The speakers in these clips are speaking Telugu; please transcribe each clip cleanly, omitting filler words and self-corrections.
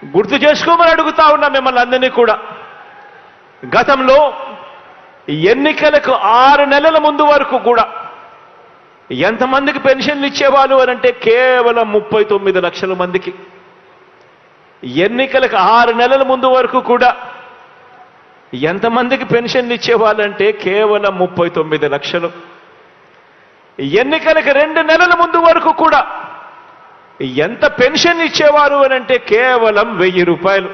గుర్తు చేసుకోమని అడుగుతా ఉన్నా మిమ్మల్ని అందరినీ కూడా. గతంలో ఎన్నికలకు 6 నెలల ముందు వరకు కూడా ఎంతమందికి పెన్షన్లు ఇచ్చేవాళ్ళు అని అంటే కేవలం 39 లక్షల మందికి. ఎన్నికలకు 6 నెలల ముందు వరకు కూడా ఎంతమందికి పెన్షన్లు ఇచ్చేవాళ్ళంటే కేవలం 39 లక్షలు. ఎన్నికలకు 2 నెలల ముందు వరకు కూడా ఎంత పెన్షన్ ఇచ్చేవారు అని అంటే కేవలం 1000 రూపాయలు.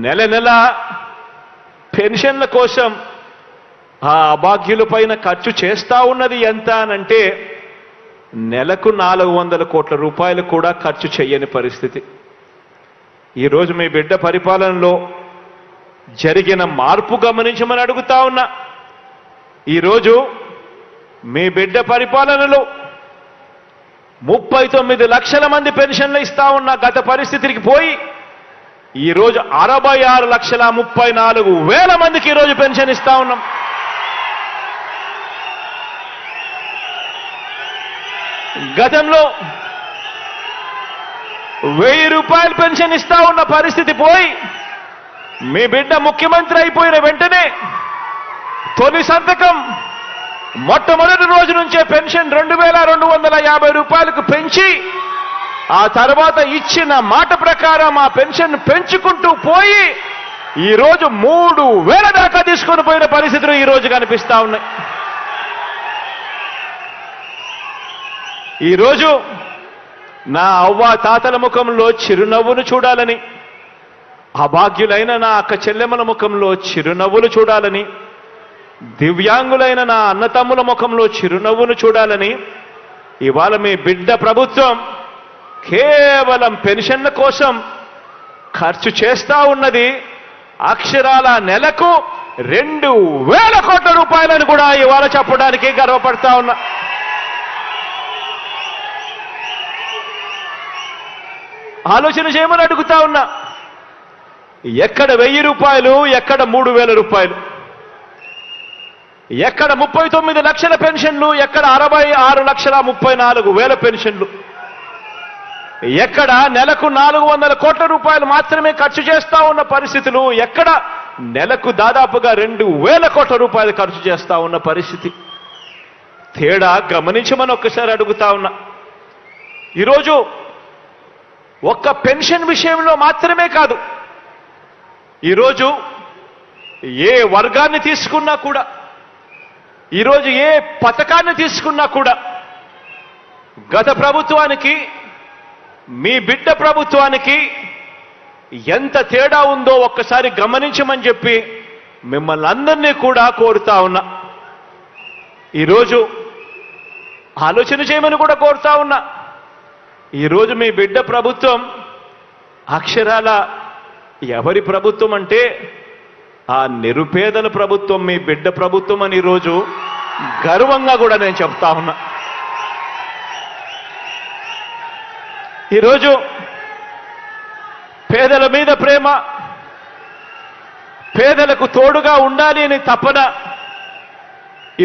నెల నెల పెన్షన్ల కోసం ఆ అభాగ్యుల పైన ఖర్చు చేస్తా ఉన్నది ఎంత అనంటే నెలకు 400 కోట్ల రూపాయలు కూడా ఖర్చు చేయని పరిస్థితి. ఈరోజు మీ బిడ్డ పరిపాలనలో జరిగిన మార్పు గమనించమని అడుగుతా ఉన్నా. ఈరోజు మీ బిడ్డ పరిపాలనలో 39 లక్షల మంది పెన్షన్లు ఇస్తా ఉన్న గత పరిస్థితికి పోయి ఈరోజు 66,34,000 మందికి ఈరోజు పెన్షన్ ఇస్తా ఉన్నాం. గతంలో 1000 రూపాయలు పెన్షన్ ఇస్తా ఉన్న పరిస్థితి పోయి మీ బిడ్డ ముఖ్యమంత్రి అయిపోయిన వెంటనే తొలి సంతకం మొట్టమొదటి రోజు నుంచే పెన్షన్ 2,250 రూపాయలకు పెంచి ఆ తర్వాత ఇచ్చిన మాట ప్రకారం ఆ పెన్షన్ పెంచుకుంటూ పోయి ఈరోజు 3,000 దాకా తీసుకొని పోయిన పరిస్థితులు ఈరోజు కనిపిస్తా ఉన్నాయి. ఈరోజు నా అవ్వ తాతల ముఖంలో చిరునవ్వును చూడాలని, అభాగ్యులైన నా అక్క చెల్లెమ్మల ముఖంలో చిరునవ్వులు చూడాలని, దివ్యాంగులైన నా అన్నతమ్ముల ముఖంలో చిరునవ్వును చూడాలని ఇవాళ మీ బిడ్డ ప్రభుత్వం కేవలం పెన్షన్ల కోసం ఖర్చు చేస్తా ఉన్నది అక్షరాల నెలకు 2,000 కోట్ల రూపాయలను కూడా ఇవాళ చెప్పడానికి గర్వపడతా ఉన్నా. ఆలోచన చేయమని అడుగుతా ఉన్నా. ఎక్కడ 1000 రూపాయలు, ఎక్కడ 3,000 రూపాయలు, ఎక్కడ 39 లక్షల పెన్షన్లు, ఎక్కడ 66,34,000 పెన్షన్లు, ఎక్కడ నెలకు 400 కోట్ల రూపాయలు మాత్రమే ఖర్చు చేస్తా ఉన్న పరిస్థితులు, ఎక్కడ నెలకు దాదాపుగా 2,000 కోట్ల రూపాయలు ఖర్చు చేస్తా ఉన్న పరిస్థితి. తేడా గమనించమని ఒక్కసారి అడుగుతా ఉన్నా. ఈరోజు ఒక్క పెన్షన్ విషయంలో మాత్రమే కాదు, ఈరోజు ఏ వర్గాన్ని తీసుకున్నా కూడా, ఈరోజు ఏ పథకాన్ని తీసుకున్నా కూడా గత ప్రభుత్వానికి మీ బిడ్డ ప్రభుత్వానికి ఎంత తేడా ఉందో ఒక్కసారి గమనించమని చెప్పి మిమ్మల్ని అందరినీ కూడా కోరుతా ఉన్నా. ఈరోజు ఆలోచన చేయమని కూడా కోరుతా ఉన్నా. ఈరోజు మీ బిడ్డ ప్రభుత్వం అక్షరాల ఎవరి ప్రభుత్వం అంటే ఆ నిరుపేదల ప్రభుత్వం, మీ బిడ్డ ప్రభుత్వం అని ఈరోజు గర్వంగా కూడా నేను చెప్తా ఉన్నా. ఈరోజు పేదల మీద ప్రేమ, పేదలకు తోడుగా ఉండాలి అని తపన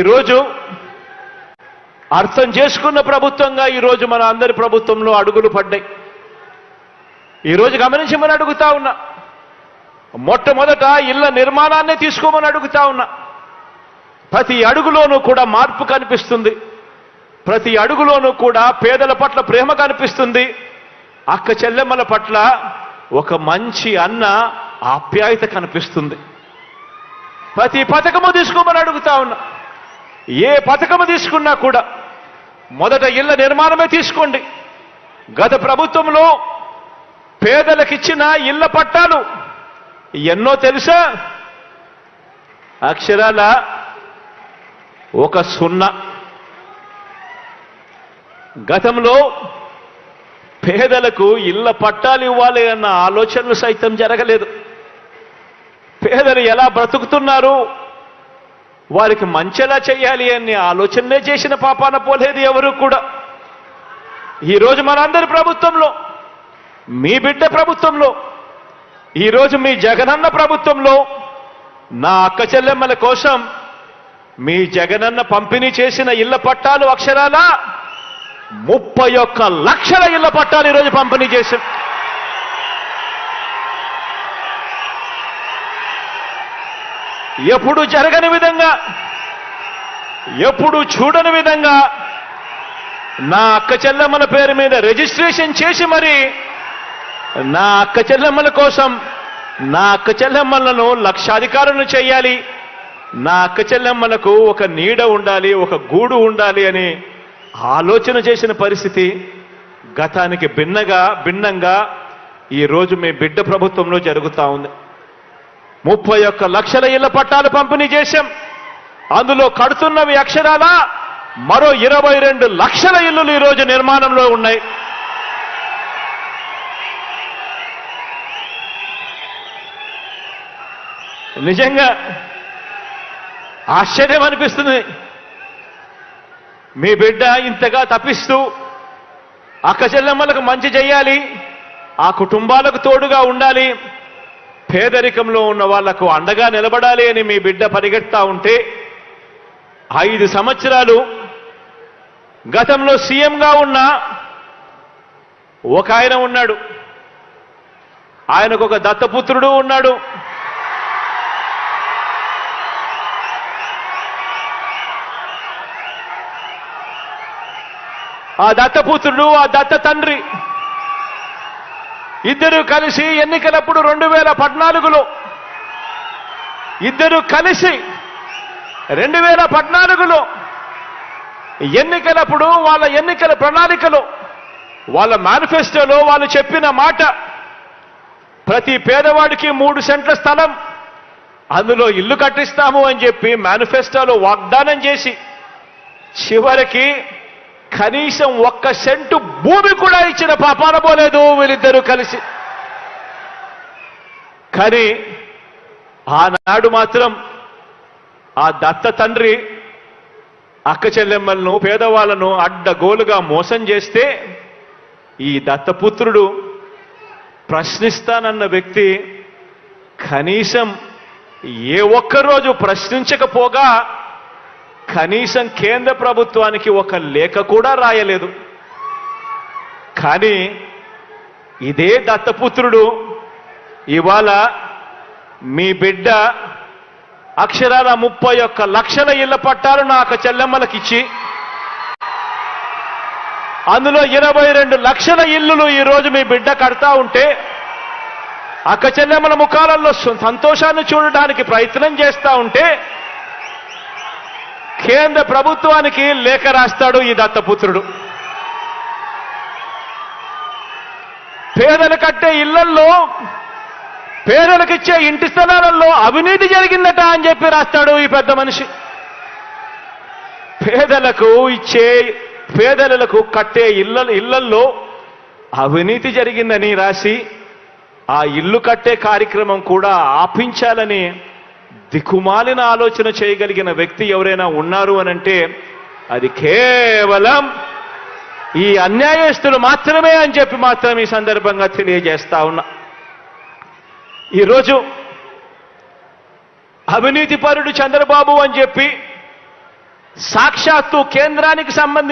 ఈరోజు అర్థం చేసుకున్న ప్రభుత్వంగా ఈరోజు మన అందరి ప్రభుత్వంలో అడుగులు పడ్డాయి. ఈరోజు గమనించమని అడుగుతా ఉన్నా. మొట్టమొదట ఇళ్ల నిర్మాణాన్ని తీసుకోమని అడుగుతా ఉన్నా. ప్రతి అడుగులోనూ కూడా మార్పు కనిపిస్తుంది. ప్రతి అడుగులోనూ కూడా పేదల పట్ల ప్రేమ కనిపిస్తుంది. అక్క చెల్లెమ్మల పట్ల ఒక మంచి అన్న ఆప్యాయత కనిపిస్తుంది. ప్రతి పథకము తీసుకోమని అడుగుతా ఉన్నా. ఏ పథకము తీసుకున్నా కూడా మొదట ఇళ్ల నిర్మాణమే తీసుకోండి. గత ప్రభుత్వంలో పేదలకిచ్చిన ఇళ్ల పట్టాలు ఎన్నో తెలుసా? అక్షరాల ఒక 0. గతంలో పేదలకు ఇళ్ల పట్టాలు ఇవ్వాలి అన్న ఆలోచనలు సైతం జరగలేదు. పేదలు ఎలా బ్రతుకుతున్నారు, వారికి మంచెలా చేయాలి అనే ఆలోచనే చేసిన పాపాన పోలేదు ఎవరు కూడా. ఈరోజు మనందరి ప్రభుత్వంలో, మీ బిడ్డ ప్రభుత్వంలో, ఈరోజు మీ జగనన్న ప్రభుత్వంలో నా అక్క చెల్లెమ్మల కోసం మీ జగనన్న పంపిణీ చేసిన ఇళ్ల పట్టాలు అక్షరాల 31 లక్షల ఇళ్ల పట్టాలు ఈరోజు పంపిణీ చేశాం. ఎప్పుడు జరగని విధంగా, ఎప్పుడు చూడని విధంగా నా అక్క చెల్లెమ్మల పేరు మీద రిజిస్ట్రేషన్ చేసి మరి నా అక్క చెల్లెమ్మల కోసం నా అక్క చెల్లెమ్మలను లక్షాధికారులను చేయాలి, నా అక్క చెల్లెమ్మలకు ఒక నీడ ఉండాలి, ఒక గూడు ఉండాలి అని ఆలోచన చేసిన పరిస్థితి గతానికి భిన్నంగా ఈరోజు మీ బిడ్డ ప్రభుత్వంలో జరుగుతూ ఉంది. 31 లక్షల ఇళ్ల పట్టాలు పంపిణీ చేశాం. అందులో కడుతున్నవి అక్షరాల మరో 22 లక్షల ఇళ్లు ఈరోజు నిర్మాణంలో ఉన్నాయి. నిజంగా ఆశ్చర్యం అనిపిస్తుంది. మీ బిడ్డ ఇంతగా తప్పిస్తూ అక్క చెల్లెమ్మలకు మంచి చేయాలి, ఆ కుటుంబాలకు తోడుగా ఉండాలి, పేదరికంలో ఉన్న వాళ్లకు అండగా నిలబడాలి అని మీ బిడ్డ పరిగెత్తా ఉంటే 5 సంవత్సరాలు గతంలో సీఎంగా ఉన్న ఒక ఆయన ఉన్నాడు. ఆయనకు ఒక దత్తపుత్రుడు ఉన్నాడు. ఆ దత్తపుత్రుడు, ఆ దత్త తండ్రి ఇద్దరు కలిసి ఎన్నికలప్పుడు 2014లో ఇద్దరు కలిసి 2014లో ఎన్నికలప్పుడు వాళ్ళ ఎన్నికల ప్రణాళికలో, వాళ్ళ మేనిఫెస్టోలో వాళ్ళు చెప్పిన మాట, ప్రతి పేదవాడికి 3 సెంట్ల స్థలం, అందులో ఇల్లు కట్టిస్తాము అని చెప్పి మేనిఫెస్టోలో వాగ్దానం చేసి చివరికి కనీసం 1 సెంటు భూమి కూడా ఇచ్చిన పాపాన పోలేదు వీళ్ళిద్దరూ కలిసి. కానీ ఆనాడు మాత్రం ఆ దత్త తండ్రి అక్క చెల్లెమ్మలను, పేదవాళ్లను అడ్డగోలుగా మోసం చేస్తే ఈ దత్తపుత్రుడు ప్రశ్నిస్తానన్న వ్యక్తి కనీసం ఏ ఒక్కరోజు ప్రశ్నించకపోగా కనీసం కేంద్ర ప్రభుత్వానికి ఒక లేఖ కూడా రాయలేదు. కానీ ఇదే దత్తపుత్రుడు ఇవాళ మీ బిడ్డ అక్షరాల 31 లక్షల ఇళ్ల పట్టాలు నా అక్క చెల్లెమ్మలకిచ్చి అందులో 22 లక్షల ఇల్లులు ఈరోజు మీ బిడ్డ కడతా ఉంటే అక్క చెల్లెమ్మల ముఖాలలో సంతోషాన్ని చూడడానికి ప్రయత్నం చేస్తా ఉంటే కేంద్ర ప్రభుత్వానికి లేఖ రాస్తాడు ఈ దత్తపుత్రుడు. పేదలు కట్టే ఇళ్లల్లో, పేదలకిచ్చే ఇంటి స్థలాలలో అవినీతి జరిగిందట అని చెప్పి రాస్తాడు ఈ పెద్ద మనిషి. పేదలకు కట్టే ఇళ్లల్లో అవినీతి జరిగిందని రాసి ఆ ఇల్లు కట్టే కార్యక్రమం కూడా ఆపించాలని దిక్కుమాలిన ఆలోచన చేయగలిగిన వ్యక్తి ఎవరైనా ఉన్నారు అనంటే అది కేవలం ఈ అన్యాయస్తులు మాత్రమే అని చెప్పి మాత్రం ఈ సందర్భంగా తెలియజేస్తా ఉన్నా. ఈరోజు అవినీతిపరుడు చంద్రబాబు అని చెప్పి సాక్షాత్తు కేంద్రానికి సంబంధించి